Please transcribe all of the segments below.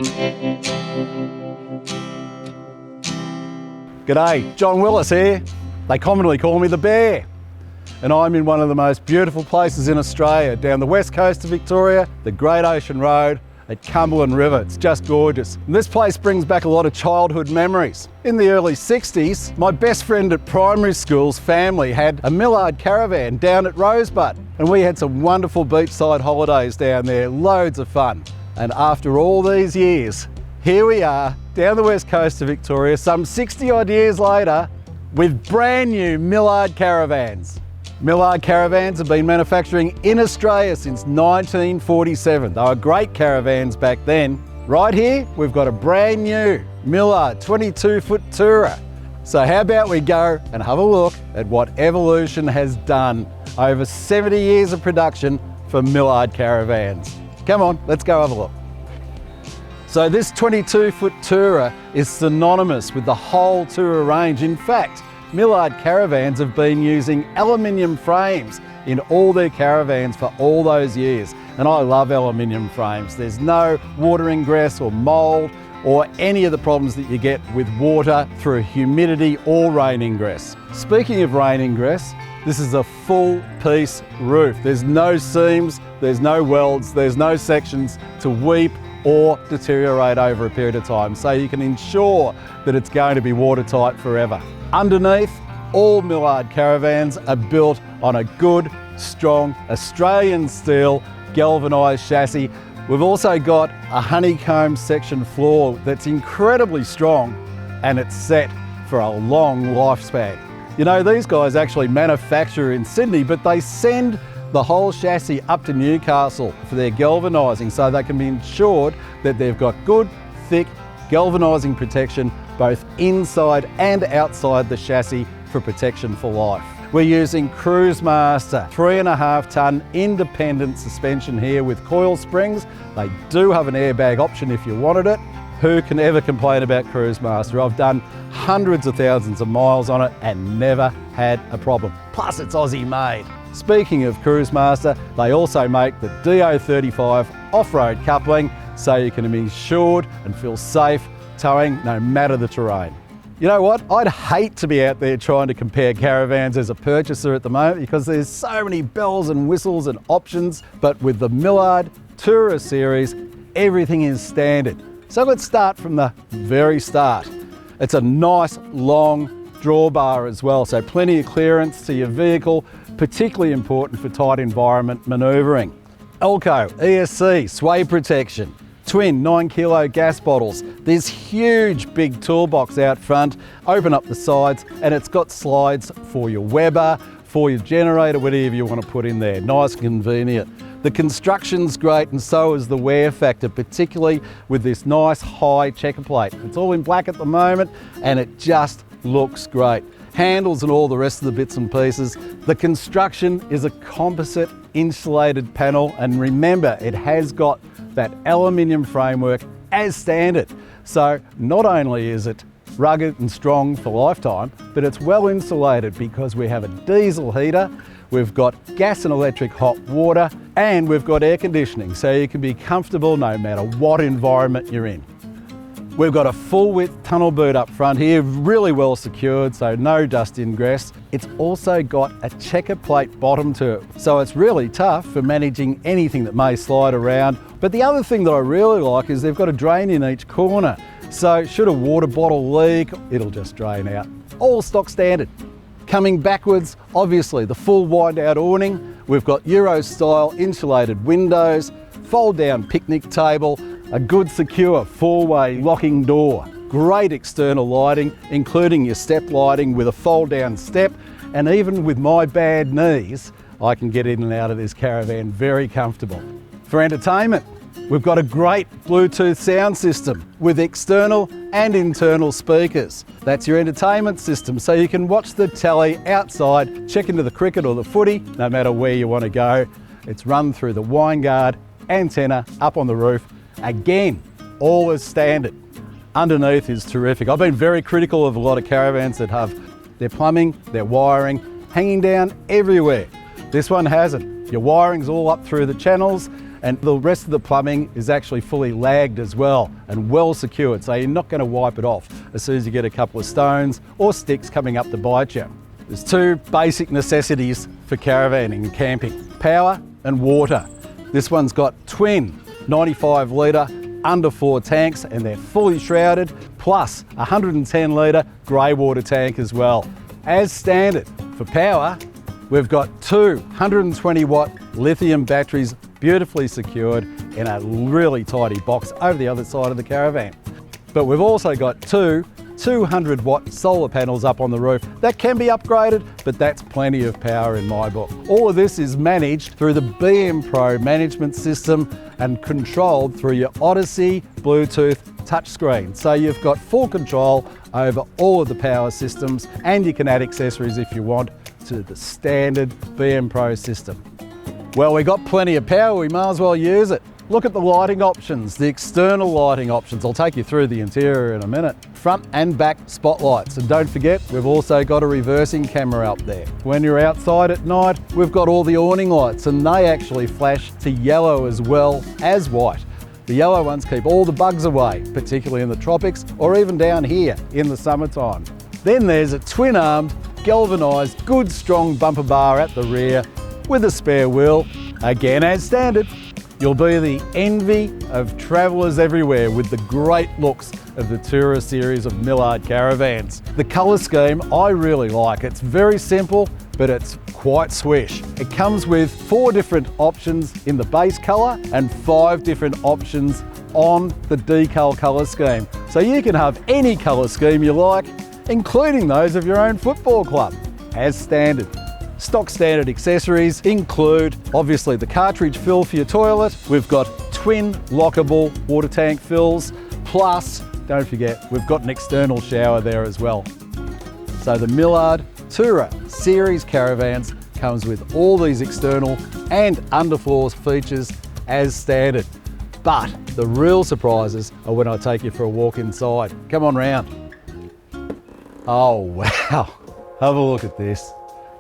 G'day, John Willis here. They commonly call me the Bear. And I'm in one of the most beautiful places in Australia, down the west coast of Victoria, the Great Ocean Road at Cumberland River. It's just gorgeous. And this place brings back a lot of childhood memories. In the early 60s, my best friend at primary school's family had a Millard Caravan down at Rosebud. And we had some wonderful beachside holidays down there, loads of fun. And after all these years, here we are, down the west coast of Victoria, some 60 odd years later, with brand new Millard Caravans. Millard Caravans have been manufacturing in Australia since 1947. They were great caravans back then. Right here, we've got a brand new Millard 22'2" Toura. So how about we go and have a look at what evolution has done over 70 years of production for Millard Caravans. Come on, let's go have a look. So this 22' Toura is synonymous with the whole Toura range. In fact, Millard Caravans have been using aluminium frames in all their caravans for all those years. And I love aluminium frames. There's no water ingress or mould or any of the problems that you get with water through humidity or rain ingress. Speaking of rain ingress, this is a full piece roof. There's no seams, there's no welds, there's no sections to weep or deteriorate over a period of time. So you can ensure that it's going to be watertight forever. Underneath, all Millard Caravans are built on a good, strong Australian steel galvanised chassis. We've also got a honeycomb section floor that's incredibly strong, and it's set for a long lifespan. You know, these guys actually manufacture in Sydney, but they send the whole chassis up to Newcastle for their galvanising so they can be ensured that they've got good, thick galvanising protection both inside and outside the chassis for protection for life. We're using Cruisemaster 3.5 tonne independent suspension here with coil springs. They do have an airbag option if you wanted it. Who can ever complain about Cruisemaster? I've done hundreds of thousands of miles on it and never had a problem. Plus it's Aussie made. Speaking of Cruisemaster, they also make the DO35 off-road coupling so you can be assured and feel safe towing no matter the terrain. You know what? I'd hate to be out there trying to compare caravans as a purchaser at the moment because there's so many bells and whistles and options, but with the Millard Toura series, everything is standard. So let's start from the very start. It's a nice long drawbar as well, so plenty of clearance to your vehicle, particularly important for tight environment manoeuvring. Elco, ESC, sway protection, twin 9 kilo gas bottles. There's huge big toolbox out front, open up the sides, and it's got slides for your Weber, for your generator, whatever you want to put in there. Nice and convenient. The construction's great and so is the wear factor, particularly with this nice high checker plate. It's all in black at the moment and it just looks great. Handles and all the rest of the bits and pieces. The construction is a composite insulated panel, and remember, it has got that aluminium framework as standard. So not only is it rugged and strong for lifetime, but it's well insulated because we have a diesel heater, we've got gas and electric hot water, and we've got air conditioning, so you can be comfortable no matter what environment you're in. We've got a full width tunnel boot up front here, really well secured, so no dust ingress. It's also got a checker plate bottom to it, so it's really tough for managing anything that may slide around. But the other thing that I really like is they've got a drain in each corner, so should a water bottle leak, it'll just drain out. All stock standard. Coming backwards, obviously the full wind out awning. We've got Euro style insulated windows, fold down picnic table, a good secure 4-way locking door, great external lighting, including your step lighting with a fold down step, and even with my bad knees, I can get in and out of this caravan very comfortable. For entertainment, we've got a great Bluetooth sound system with external and internal speakers. That's your entertainment system, so you can watch the telly outside, check into the cricket or the footy, no matter where you want to go. It's run through the wine guard, antenna, up on the roof. Again, all is standard. Underneath is terrific. I've been very critical of a lot of caravans that have their plumbing, their wiring hanging down everywhere. This one hasn't. Your wiring's all up through the channels And the rest of the plumbing is actually fully lagged as well and well secured, so you're not going to wipe it off as soon as you get a couple of stones or sticks coming up to bite you. There's two basic necessities for caravanning and camping: power and water. This one's got twin 95 litre under 4 tanks, and they're fully shrouded, plus a 110 litre grey water tank as well. As standard for power, we've got two 120 watt lithium batteries, beautifully secured in a really tidy box over the other side of the caravan. But we've also got two 200 watt solar panels up on the roof. That can be upgraded, but that's plenty of power in my book. All of this is managed through the BM Pro management system and controlled through your Odyssey Bluetooth touchscreen. So you've got full control over all of the power systems, and you can add accessories if you want to the standard BM Pro system. Well, we got plenty of power, we may as well use it. Look at the lighting options, the external lighting options. I'll take you through the interior in a minute. Front and back spotlights. And don't forget, we've also got a reversing camera up there. When you're outside at night, we've got all the awning lights, and they actually flash to yellow as well as white. The yellow ones keep all the bugs away, particularly in the tropics or even down here in the summertime. Then there's a twin-armed, galvanised, good strong bumper bar at the rear with a spare wheel, again as standard. You'll be the envy of travellers everywhere with the great looks of the Toura series of Millard Caravans. The colour scheme I really like. It's very simple, but it's quite swish. It comes with 4 different options in the base colour and 5 different options on the decal colour scheme. So you can have any colour scheme you like, including those of your own football club, as standard. Stock standard accessories include obviously the cartridge fill for your toilet. We've got twin lockable water tank fills, plus don't forget we've got an external shower there as well. So the Millard Toura series caravans comes with all these external and underfloor features as standard. But the real surprises are when I take you for a walk inside. Come on round. Oh wow, have a look at this.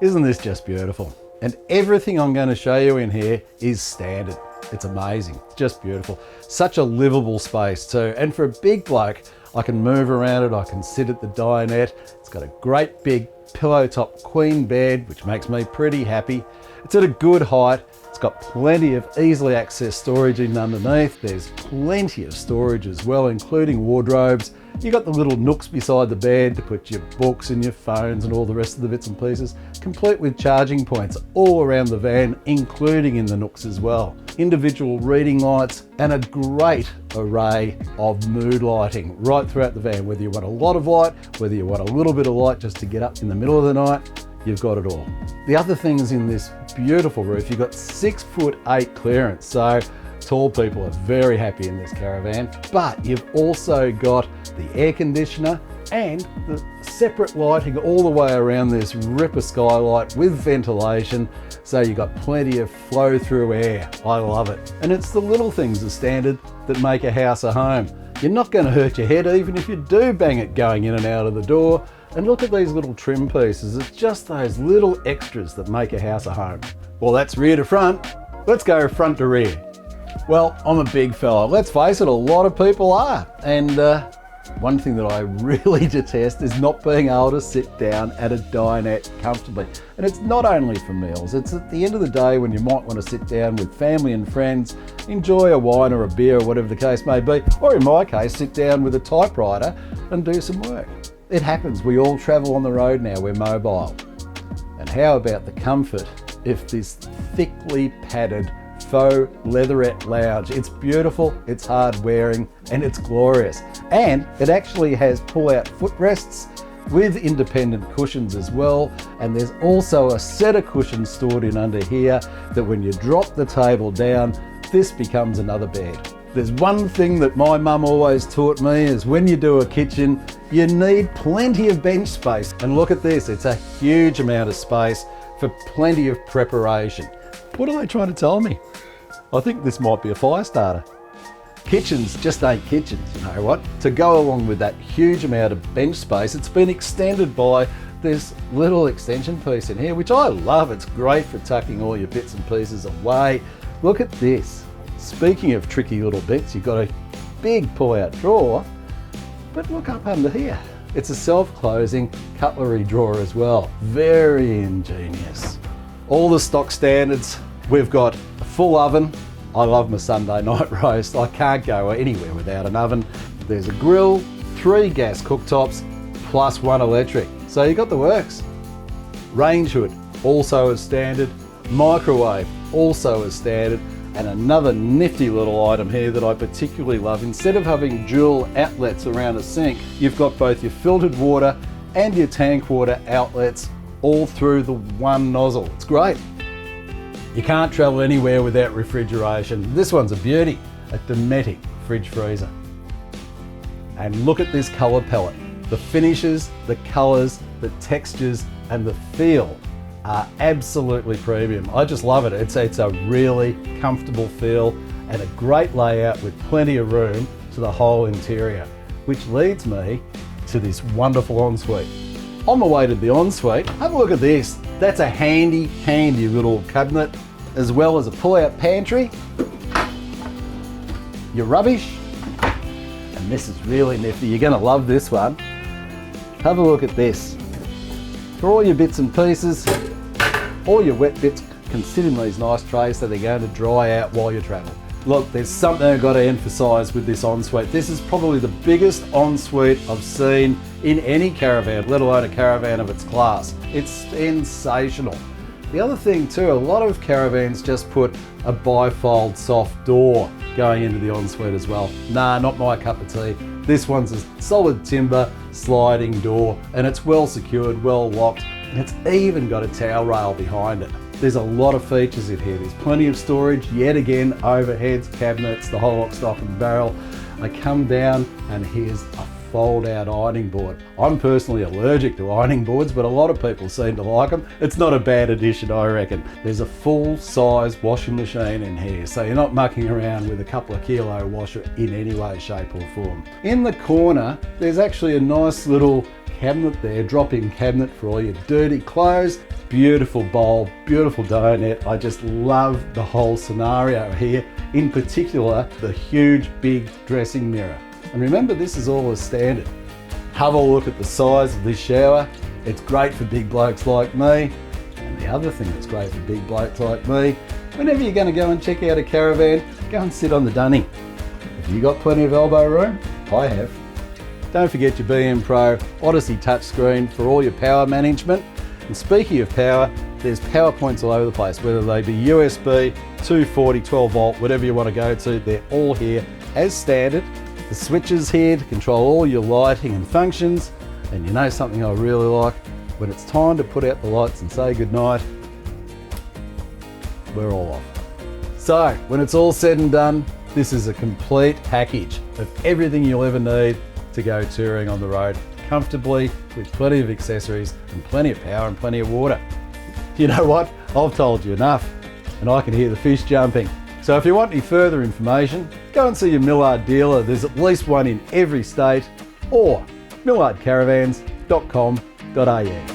Isn't this just beautiful? And everything I'm going to show you in here is standard. It's amazing, it's just beautiful. Such a livable space too. And for a big bloke, I can move around it, I can sit at the dinette. It's got a great big pillow top queen bed, which makes me pretty happy. It's at a good height. It's got plenty of easily accessed storage in underneath. There's plenty of storage as well, including wardrobes. You've got the little nooks beside the bed to put your books and your phones and all the rest of the bits and pieces, complete with charging points all around the van, including in the nooks as well. Individual reading lights and a great array of mood lighting right throughout the van. Whether you want a lot of light, whether you want a little bit of light just to get up in the middle of the night, you've got it all. The other things in this beautiful roof, you've got 6'8" clearance, so tall people are very happy in this caravan. But you've also got the air conditioner and the separate lighting all the way around this ripper skylight with ventilation, so you've got plenty of flow through air. I love it. And it's the little things, the standard, that make a house a home. You're not going to hurt your head even if you do bang it going in and out of the door. And look at these little trim pieces. It's just those little extras that make a house a home. Well, that's rear to front. Let's go front to rear. Well, I'm a big fella. Let's face it, a lot of people are. And one thing that I really detest is not being able to sit down at a dinette comfortably. And it's not only for meals, it's at the end of the day when you might want to sit down with family and friends, enjoy a wine or a beer or whatever the case may be, or in my case, sit down with a typewriter and do some work. It happens, we all travel on the road now, we're mobile. And how about the comfort if this thickly padded faux leatherette lounge? It's beautiful, it's hard wearing, and it's glorious. And it actually has pull-out footrests with independent cushions as well. And there's also a set of cushions stored in under here that when you drop the table down, this becomes another bed. There's one thing that my mum always taught me is when you do a kitchen, you need plenty of bench space. And look at this, it's a huge amount of space for plenty of preparation. What are they trying to tell me? I think this might be a fire starter. Kitchens just ain't kitchens, you know what? To go along with that huge amount of bench space, it's been extended by this little extension piece in here, which I love. It's great for tucking all your bits and pieces away. Look at this. Speaking of tricky little bits, you've got a big pull-out drawer, but look up under here. It's a self-closing cutlery drawer as well. Very ingenious. All the stock standards. We've got a full oven. I love my Sunday night roast. I can't go anywhere without an oven. There's a grill, 3 gas cooktops, plus 1 electric. So you got the works. Range hood, also as standard. Microwave, also as standard. And another nifty little item here that I particularly love, instead of having dual outlets around a sink, you've got both your filtered water and your tank water outlets all through the one nozzle. It's great. You can't travel anywhere without refrigeration. This one's a beauty, a Dometic fridge freezer. And look at this colour palette. The finishes, the colours, the textures and the feel are absolutely premium. I just love it. It's a really comfortable feel and a great layout with plenty of room to the whole interior, which leads me to this wonderful ensuite. On my way to the ensuite, have a look at this. That's a handy little cabinet, as well as a pull-out pantry, your rubbish, and this is really nifty. You're gonna love this one. Have a look at this. For all your bits and pieces, all your wet bits can sit in these nice trays so they're going to dry out while you travel. Look, there's something I've got to emphasise with this ensuite. This is probably the biggest ensuite I've seen in any caravan, let alone a caravan of its class. It's sensational. The other thing too, a lot of caravans just put a bifold soft door going into the ensuite as well. Nah, not my cup of tea. This one's a solid timber sliding door and it's well secured, well locked, and it's even got a towel rail behind it. There's a lot of features in here. There's plenty of storage, yet again, overheads, cabinets, the whole lock, stock and barrel. I come down and here's a fold-out ironing board. I'm personally allergic to ironing boards, but a lot of people seem to like them. It's not a bad addition, I reckon. There's a full-size washing machine in here, so you're not mucking around with a couple of kilo washer in any way, shape or form. In the corner, there's actually a nice little cabinet there, drop-in cabinet for all your dirty clothes. Beautiful bowl, beautiful donut. I just love the whole scenario here. In particular, the huge, big dressing mirror. And remember, this is all as standard. Have a look at the size of this shower. It's great for big blokes like me. And the other thing that's great for big blokes like me, whenever you're going to go and check out a caravan, go and sit on the dunny. Have you got plenty of elbow room? I have. Don't forget your BM Pro Odyssey touchscreen for all your power management. And speaking of power, there's power points all over the place, whether they be USB, 240, 12 volt, whatever you want to go to, they're all here as standard. The switches here to control all your lighting and functions. And you know something I really like? When it's time to put out the lights and say goodnight, we're all off. So when it's all said and done, this is a complete package of everything you'll ever need to go touring on the road comfortably with plenty of accessories and plenty of power and plenty of water. You know what? I've told you enough and I can hear the fish jumping. So if you want any further information, go and see your Millard dealer. There's at least one in every state, or millardcaravans.com.au.